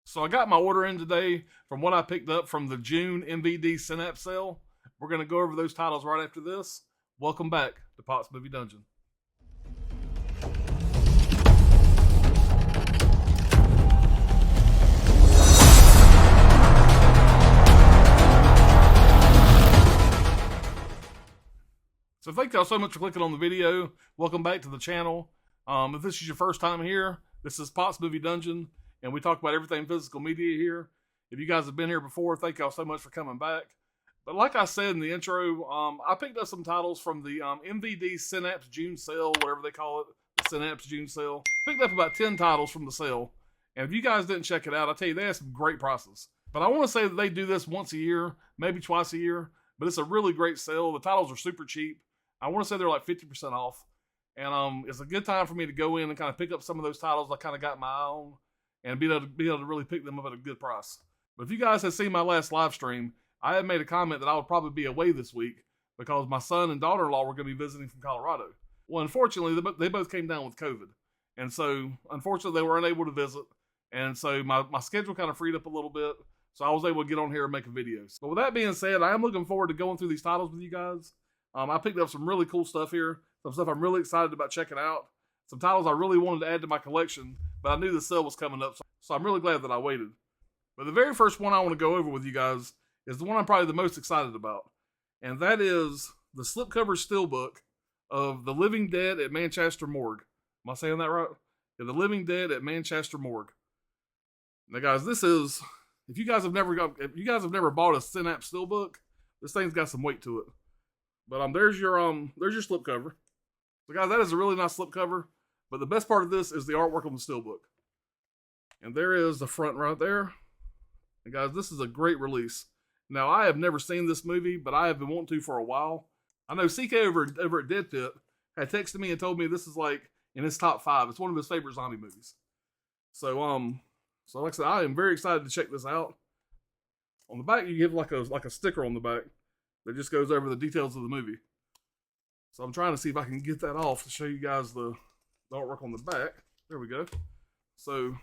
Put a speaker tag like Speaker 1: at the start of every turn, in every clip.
Speaker 1: So I got my order in today from what I picked up from the June MVD Synapse sale. We're going to go over those titles right after this. Welcome back to Pot's Movie Dungeon. So thank y'all so much for clicking on the video. Welcome back to the channel. If this is your first time here, this is Pot's Movie Dungeon, and we talk about everything physical media here. If you guys have been here before, thank y'all so much for coming back. But like I said in the intro, I picked up some titles from the MVD Synapse June sale, whatever they call it, the Synapse June sale. Picked up about 10 titles from the sale, and if you guys didn't check it out, I'll tell you, they have some great prices. But I want to say that they do this once a year, maybe twice a year, but it's a really great sale. The titles are super cheap. I want to say they're like 50% off. And it's a good time for me to go in and kind of pick up some of those titles I kind of got my eye on and be able to really pick them up at a good price. But if you guys have seen my last live stream, I had made a comment that I would probably be away this week because my son and daughter-in-law were going to be visiting from Colorado. Well, unfortunately, they both came down with COVID. And so, unfortunately, they were unable to visit. And so my schedule kind of freed up a little bit. So I was able to get on here and make a video. But with that being said, I am looking forward to going through these titles with you guys. I picked up some really cool stuff here. Some stuff I'm really excited about checking out. Some titles I really wanted to add to my collection, but I knew the sale was coming up, so I'm really glad that I waited. But the very first one I want to go over with you guys is the one I'm probably the most excited about, and that is the slipcover steelbook of The Living Dead at Manchester Morgue. Am I saying that right? Yeah, The Living Dead at Manchester Morgue. Now, guys, this is if you guys have never bought a Synapse steelbook, this thing's got some weight to it. But there's your slipcover. So guys, that is a really nice slipcover. But the best part of this is the artwork on the steelbook. And there is the front right there. And guys, this is a great release. Now, I have never seen this movie, but I have been wanting to for a while. I know CK over at Dead Pit had texted me and told me this is like in his top 5. It's one of his favorite zombie movies. So like I said, I am very excited to check this out. On the back, you get like a sticker on the back that just goes over the details of the movie. So I'm trying to see if I can get that off to show you guys the artwork on the back. There we go. So,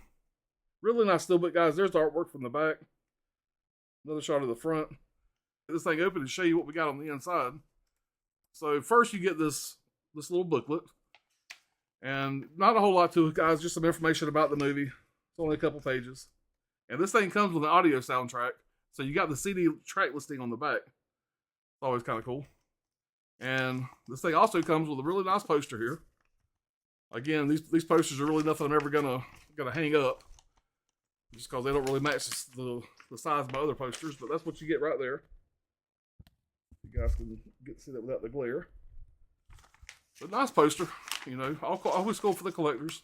Speaker 1: really nice steelbook, guys. There's the artwork from the back. Another shot of the front. Get this thing open and show you what we got on the inside. So first you get this little booklet. And not a whole lot to it, guys. Just some information about the movie. It's only a couple pages. And this thing comes with an audio soundtrack. So you got the CD track listing on the back. It's always kind of cool. And this thing also comes with a really nice poster here. Again, these posters are really nothing I'm ever gonna hang up, just because they don't really match the size of my other posters. But that's what you get right there. You guys can see that without the glare. But nice poster, you know. Always cool for the collectors.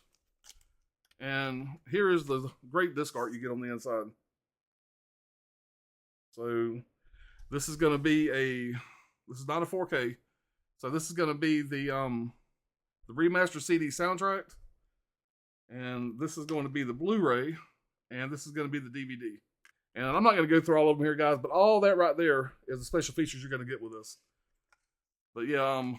Speaker 1: And here is the great disc art you get on the inside. So this is going to be this is not a 4K. So this is going to be the remastered CD soundtrack. And this is going to be the Blu-ray. And this is going to be the DVD. And I'm not going to go through all of them here, guys, but all that right there is the special features you're going to get with this. But yeah,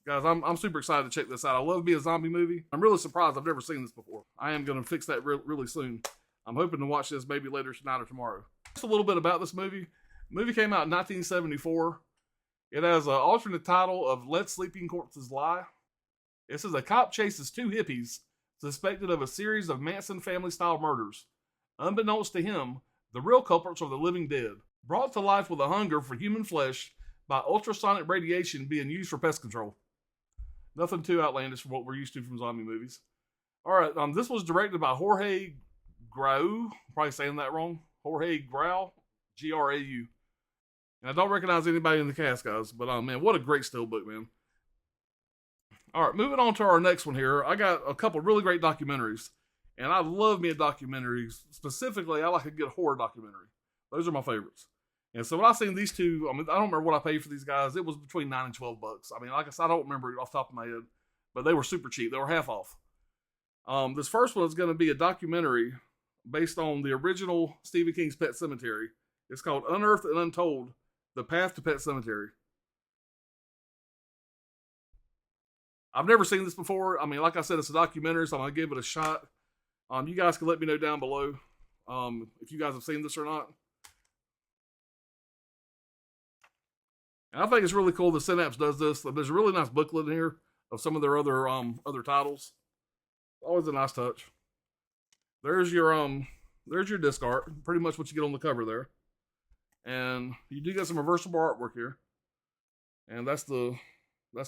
Speaker 1: guys, I'm super excited to check this out. I love it being a zombie movie. I'm really surprised I've never seen this before. I am going to fix that really soon. I'm hoping to watch this maybe later tonight or tomorrow. Just a little bit about this movie. The movie came out in 1974. It has an alternate title of Let Sleeping Corpses Lie. It says a cop chases 2 hippies suspected of a series of Manson family-style murders. Unbeknownst to him, the real culprits are the living dead, brought to life with a hunger for human flesh by ultrasonic radiation being used for pest control. Nothing too outlandish from what we're used to from zombie movies. All right, this was directed by Jorge Grau. Probably saying that wrong. Jorge Grau, Grau. And I don't recognize anybody in the cast, guys. But, man, what a great steelbook, man. All right, moving on to our next one here. I got a couple really great documentaries. And I love me a documentary. Specifically, I like a good horror documentary. Those are my favorites. And so when I seen these two, I don't remember what I paid for these guys. It was between $9 and $12. I mean, like I said, I don't remember it off the top of my head. But they were super cheap. They were half off. This first one is going to be a documentary based on the original Stephen King's Pet Sematary. It's called Unearthed and Untold: The Path to Pet Sematary. I've never seen this before. I mean, like I said, it's a documentary, so I'm going to give it a shot. You guys can let me know down below if you guys have seen this or not. And I think it's really cool that Synapse does this. There's a really nice booklet in here of some of their other titles. Always a nice touch. There's your disc art, pretty much what you get on the cover there. And you do get some reversible artwork here. And that's the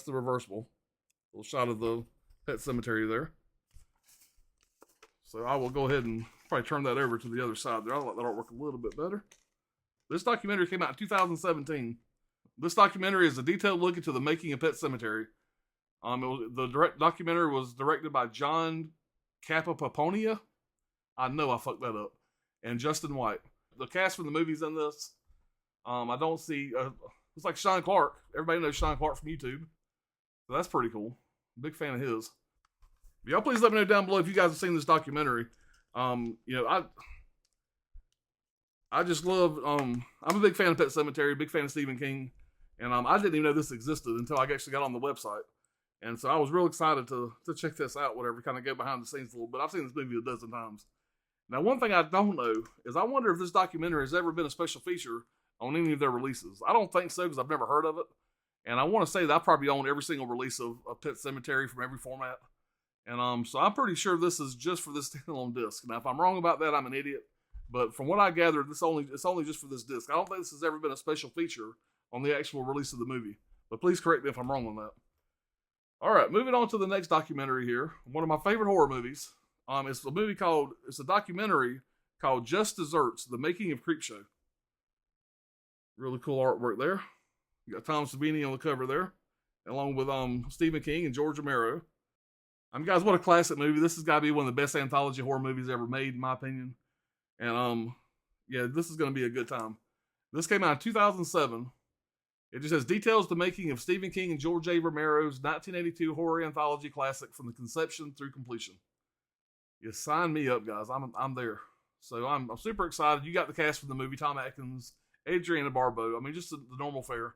Speaker 1: reversible. Little shot of the pet cemetery there. So I will go ahead and probably turn that over to the other side there. I like that artwork a little bit better. This documentary came out in 2017. This documentary is a detailed look into the making of Pet Sematary. The documentary was directed by John Capaponia. I know I fucked that up. And Justin White. The cast from the movie's in this. I don't see... it's like Sean Clark. Everybody knows Sean Clark from YouTube. So that's pretty cool. Big fan of his. But y'all please let me know down below if you guys have seen this documentary. I just love... I'm a big fan of Pet Sematary. Big fan of Stephen King. And I didn't even know this existed until I actually got on the website. And so I was real excited to check this out, whatever, kind of go behind the scenes a little bit. I've seen this movie a dozen times. Now, one thing I don't know is I wonder if this documentary has ever been a special feature on any of their releases. I don't think so because I've never heard of it. And I want to say that I probably own every single release of Pet Sematary from every format. And so I'm pretty sure this is just for this standalone disc. Now, if I'm wrong about that, I'm an idiot. But from what I gathered, it's only just for this disc. I don't think this has ever been a special feature on the actual release of the movie. But please correct me if I'm wrong on that. All right, moving on to the next documentary here. One of my favorite horror movies. It's a documentary called Just Desserts, The Making of Creepshow. Really cool artwork there. You got Tom Savini on the cover there, along with Stephen King and George Romero. Guys, what a classic movie. This has got to be one of the best anthology horror movies ever made, in my opinion. And yeah, this is going to be a good time. This came out in 2007. It just has details the making of Stephen King and George A. Romero's 1982 horror anthology classic from the conception through completion. You sign me up, guys. I'm there. So I'm super excited. You got the cast from the movie: Tom Atkins, Adriana Barbeau. I mean, just the normal fare.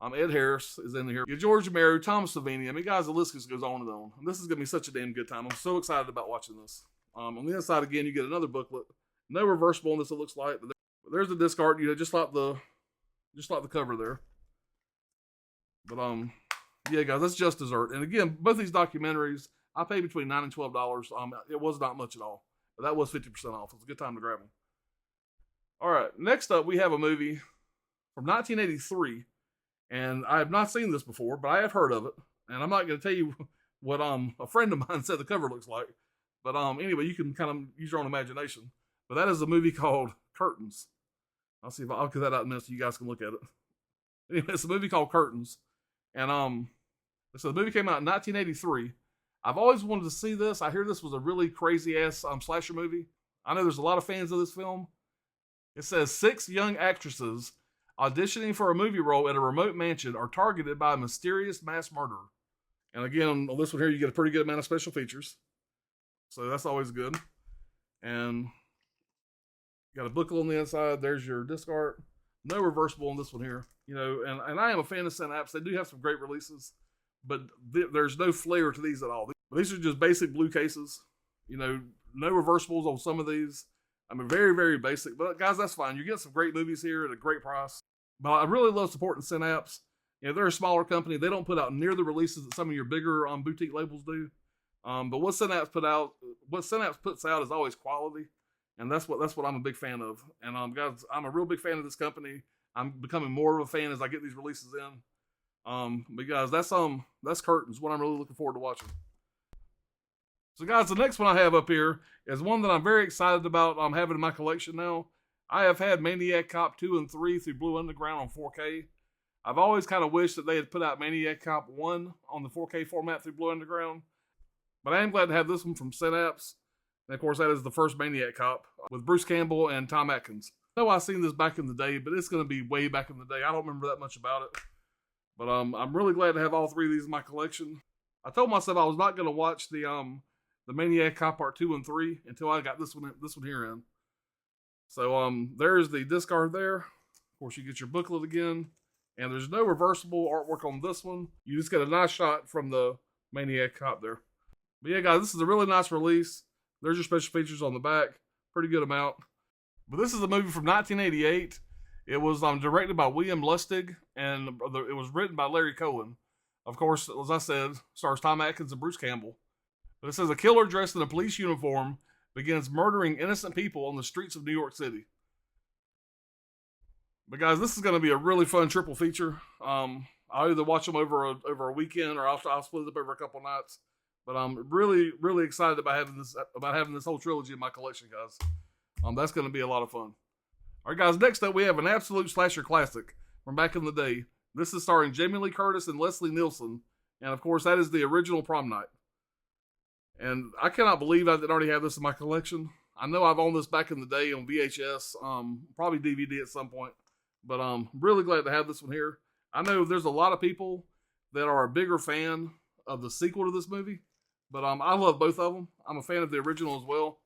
Speaker 1: Ed Harris is in here. You George Romero, Tom Savini. I mean, guys, the list just goes on and on. And this is gonna be such a damn good time. I'm so excited about watching this. On the inside again, you get another booklet. No reversible on this, it looks like. But there's the disc art. Just like the cover there. But yeah, guys, that's Just Dessert. And again, both these documentaries, I paid between $9 and $12. It was not much at all, but that was 50% off. It was a good time to grab them. All right, next up, we have a movie from 1983, and I have not seen this before, but I have heard of it. And I'm not going to tell you what a friend of mine said the cover looks like. But anyway, you can kind of use your own imagination. But that is a movie called Curtains. I'll see if I'll get that out in a minute so you guys can look at it. Anyway, it's a movie called Curtains. And so the movie came out in 1983. I've always wanted to see this. I hear this was a really crazy-ass slasher movie. I know there's a lot of fans of this film. It says 6 young actresses auditioning for a movie role at a remote mansion are targeted by a mysterious mass murderer. And again, on this one here, you get a pretty good amount of special features. So that's always good. And you got a booklet on the inside. There's your disc art. No reversible on this one here. And I am a fan of Synapse. They do have some great releases, but there's no flair to these at all. These are just basic blue cases. No reversibles on some of these. I mean, very, very basic. But guys, that's fine. You get some great movies here at a great price. But I really love supporting Synapse. They're a smaller company. They don't put out near the releases that some of your bigger boutique labels do. But what Synapse puts out is always quality, and that's what I'm a big fan of. And guys, I'm a real big fan of this company. I'm becoming more of a fan as I get these releases in. But guys, that's Curtains. What I'm really looking forward to watching. So guys, the next one I have up here is one that I'm very excited about having in my collection now. I have had Maniac Cop 2 and 3 through Blue Underground on 4K. I've always kind of wished that they had put out Maniac Cop 1 on the 4K format through Blue Underground. But I am glad to have this one from Synapse. And of course, that is the first Maniac Cop with Bruce Campbell and Tom Atkins. I know I've seen this back in the day, but it's going to be way back in the day. I don't remember that much about it. But I'm really glad to have all 3 of these in my collection. I told myself I was not going to watch the Maniac Cop Part 2 and 3 until I got this one here in. So there's the disc art there. Of course, you get your booklet again. And there's no reversible artwork on this one. You just get a nice shot from the Maniac Cop there. But yeah, guys, this is a really nice release. There's your special features on the back. Pretty good amount. But this is a movie from 1988. It was directed by William Lustig, and it was written by Larry Cohen. Of course, as I said, stars Tom Atkins and Bruce Campbell. But it says a killer dressed in a police uniform begins murdering innocent people on the streets of New York City. But guys, this is going to be a really fun triple feature. I'll either watch them over a weekend, or I'll split it up over a couple nights. But I'm really, really excited about having this whole trilogy in my collection, guys. That's going to be a lot of fun. All right, guys. Next up, we have an absolute slasher classic from back in the day. This is starring Jamie Lee Curtis and Leslie Nielsen, and of course, that is the original Prom Night. And I cannot believe I didn't already have this in my collection. I know I've owned this back in the day on VHS, probably DVD at some point. But I'm really glad to have this one here. I know there's a lot of people that are a bigger fan of the sequel to this movie, but I love both of them. I'm a fan of the original as well,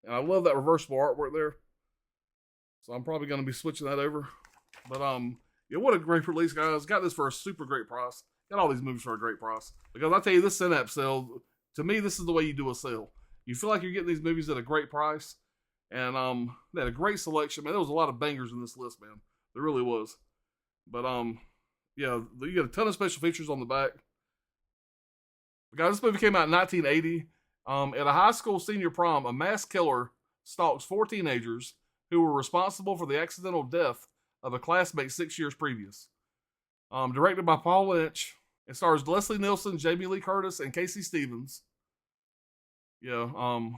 Speaker 1: and I love that reversible artwork there. So I'm probably going to be switching that over. But yeah, what a great release, guys! Got this for a super great price. Got all these movies for a great price, because I tell you, this Synapse sale, to me, this is the way you do a sale. You feel like you're getting these movies at a great price, and they had a great selection. Man, there was a lot of bangers in this list, man. There really was. But yeah, you get a ton of special features on the back. But guys, this movie came out in 1980. At a high school senior prom, a mass killer stalks 4 teenagers who were responsible for the accidental death of a classmate 6 years previous. Directed by Paul Lynch. It stars Leslie Nielsen, Jamie Lee Curtis, and Casey Stevens. Yeah,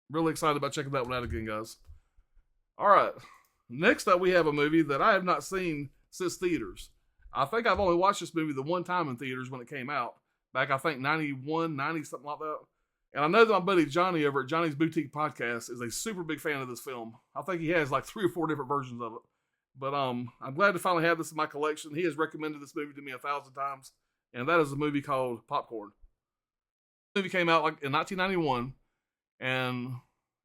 Speaker 1: really excited about checking that one out again, guys. All right. Next up, we have a movie that I have not seen since theaters. I think I've only watched this movie the one time in theaters when it came out. Back, I think, 91, 90, something like that. And I know that my buddy Johnny over at Johnny's Boutique Podcast is a super big fan of this film. I think he has like 3 or 4 different versions of it. But I'm glad to finally have this in my collection. He has recommended this movie to me 1,000 times. And that is a movie called Popcorn. The movie came out like in 1991. And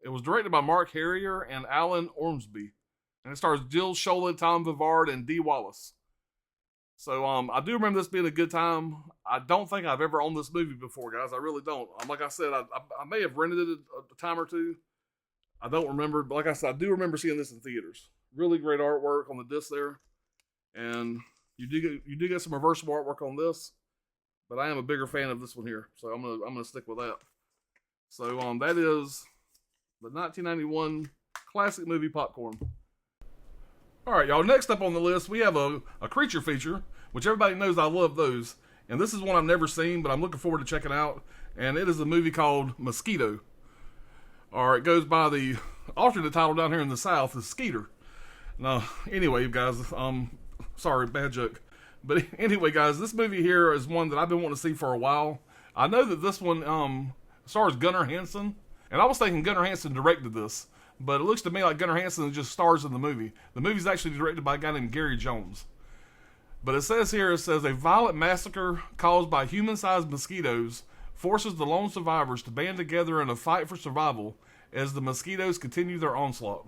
Speaker 1: it was directed by Mark Harrier and Alan Ormsby. And it stars Jill Schoelen, Tom Vivard, and Dee Wallace. So I do remember this being a good time. I don't think I've ever owned this movie before, guys. I really don't. Like I said, I may have rented it a time or two. I don't remember. But like I said, I do remember seeing this in theaters. Really great artwork on the disc there. And you do get some reversible artwork on this. But I am a bigger fan of this one here. So I'm gonna stick with that. So that is the 1991 classic movie Popcorn. All right, y'all, next up on the list, we have a creature feature, which everybody knows I love those. And this is one I've never seen, but I'm looking forward to checking out. And it is a movie called Mosquito. Or it goes by the alternate title down here in the South is Skeeter. Now, anyway, guys, sorry, bad joke. But anyway, guys, this movie here is one that I've been wanting to see for a while. I know that this one stars Gunnar Hansen. And I was thinking Gunnar Hansen directed this. But it looks to me like Gunnar Hansen just stars in the movie. The movie's actually directed by a guy named Gary Jones. But it says a violent massacre caused by human-sized mosquitoes forces the lone survivors to band together in a fight for survival as the mosquitoes continue their onslaught.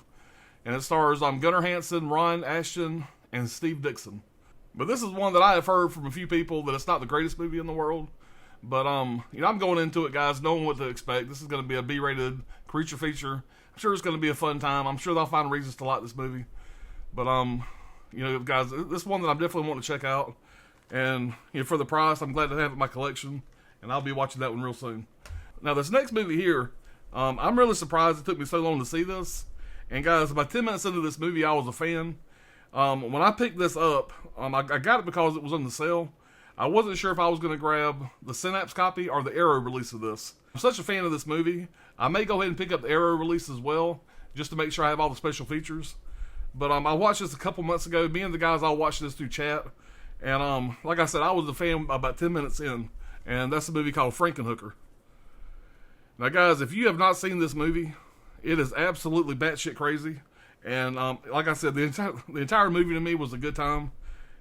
Speaker 1: And it stars Gunnar Hansen, Ron Ashton, and Steve Dixon. But this is one that I have heard from a few people that it's not the greatest movie in the world. But I'm going into it, guys, knowing what to expect. This is going to be a B-rated creature feature. I'm sure it's going to be a fun time. I'm sure they'll find reasons to like this movie. But, guys, this is one that I'm definitely wanting to check out. And, for the price, I'm glad to have it in my collection. And I'll be watching that one real soon. Now, this next movie here, I'm really surprised it took me so long to see this. And, guys, about 10 minutes into this movie, I was a fan. When I picked this up, I got it because it was on the sale. I wasn't sure if I was going to grab the Synapse copy or the Arrow release of this. I'm such a fan of this movie. I may go ahead and pick up the Arrow release as well, just to make sure I have all the special features. But I watched this a couple months ago. Me and the guys all watched this through chat. And like I said, I was a fan about 10 minutes in. And that's a movie called Frankenhooker. Now, guys, if you have not seen this movie, it is absolutely batshit crazy. And like I said, the entire movie to me was a good time.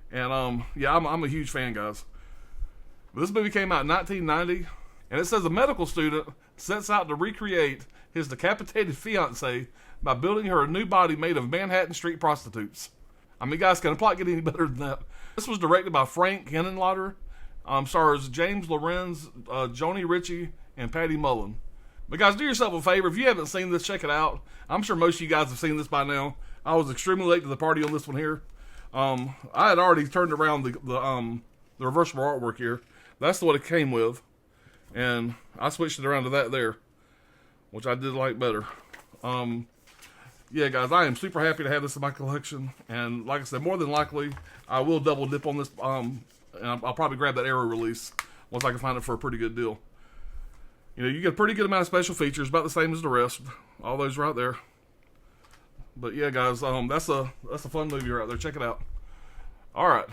Speaker 1: And yeah, I'm a huge fan, guys. But this movie came out in 1990, and it says a medical student sets out to recreate his decapitated fiancée by building her a new body made of Manhattan Street prostitutes. I mean, guys, can a plot get any better than that? This was directed by Frank Henenlotter. Stars James Lorenz, Joni Ritchie, and Patty Mullen. But guys, do yourself a favor. If you haven't seen this, check it out. I'm sure most of you guys have seen this by now. I was extremely late to the party on this one here. I had already turned around the reversible artwork here. That's what it came with. And I switched it around to that there, which I did like better. Yeah, guys, I am super happy to have this in my collection. And like I said, more than likely, I will double dip on this. And I'll probably grab that Arrow release once I can find it for a pretty good deal. You know, you get a pretty good amount of special features, about the same as the rest. All those right there. But yeah, guys, that's a fun movie right there. Check it out. All right.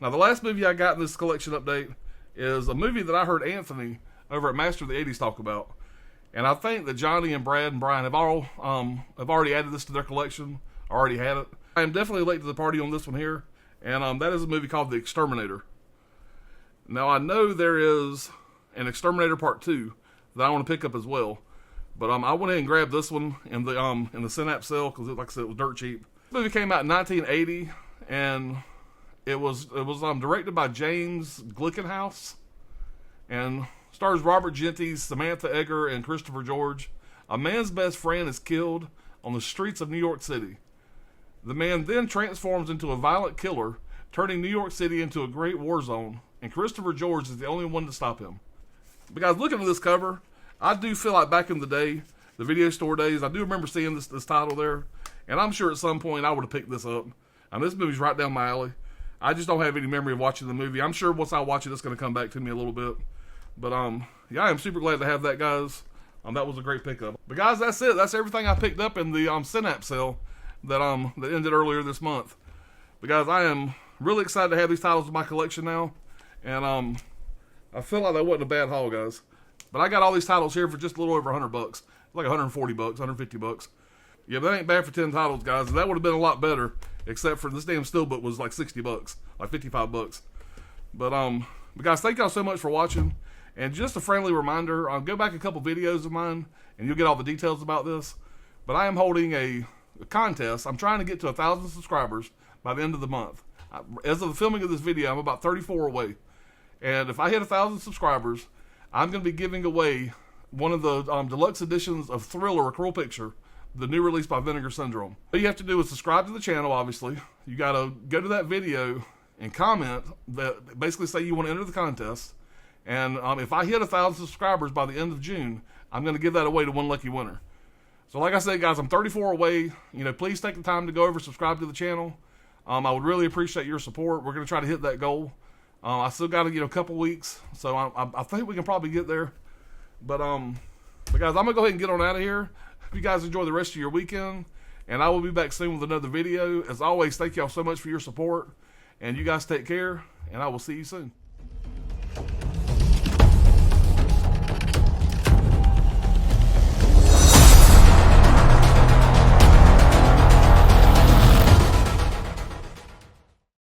Speaker 1: Now, the last movie I got in this collection update is a movie that I heard Anthony over at Master of the 80s talk about. And I think that Johnny and Brad and Brian have already added this to their collection. Already had it. I am definitely late to the party on this one here. And that is a movie called The Exterminator. Now, I know there is an Exterminator Part 2 that I want to pick up as well. But I went ahead and grabbed this one in the Synapse sale because, like I said, it was dirt cheap. The movie came out in 1980, and it was directed by James Glickenhaus, and stars Robert Genty, Samantha Eggar, and Christopher George. A man's best friend is killed on the streets of New York City. The man then transforms into a violent killer, turning New York City into a great war zone, and Christopher George is the only one to stop him. But guys, looking at this cover, I do feel like back in the day, the video store days, I do remember seeing this title there, and I'm sure at some point I would have picked this up. And this movie's right down my alley. I just don't have any memory of watching the movie. I'm sure once I watch it, it's going to come back to me a little bit. But yeah, I am super glad to have that, guys. That was a great pickup. But guys, that's it. That's everything I picked up in the Synapse sale that ended earlier this month. But guys, I am really excited to have these titles in my collection now, and I feel like that wasn't a bad haul, guys. But I got all these titles here for just a little over $100. Like $140, $150. Yeah, but that ain't bad for 10 titles, guys. And that would have been a lot better, except for this damn steelbook was like $60, like $55. But guys, thank y'all so much for watching. And just a friendly reminder, go back a couple videos of mine, and you'll get all the details about this. But I am holding a contest. I'm trying to get to 1,000 subscribers by the end of the month. As of the filming of this video, I'm about 34 away. And if I hit 1,000 subscribers, I'm going to be giving away one of the deluxe editions of Thriller, A Cruel Picture, the new release by Vinegar Syndrome. All you have to do is subscribe to the channel, obviously. You got to go to that video and comment that basically say you want to enter the contest. And if I hit 1,000 subscribers by the end of June, I'm going to give that away to one lucky winner. So like I said, guys, I'm 34 away. You know, please take the time to go over, subscribe to the channel. I would really appreciate your support. We're going to try to hit that goal. I still got a couple weeks, so I think we can probably get there. But guys, I'm gonna go ahead and get on out of here. Hope you guys enjoy the rest of your weekend, and I will be back soon with another video. As always, thank y'all so much for your support, and you guys take care, and I will see you soon.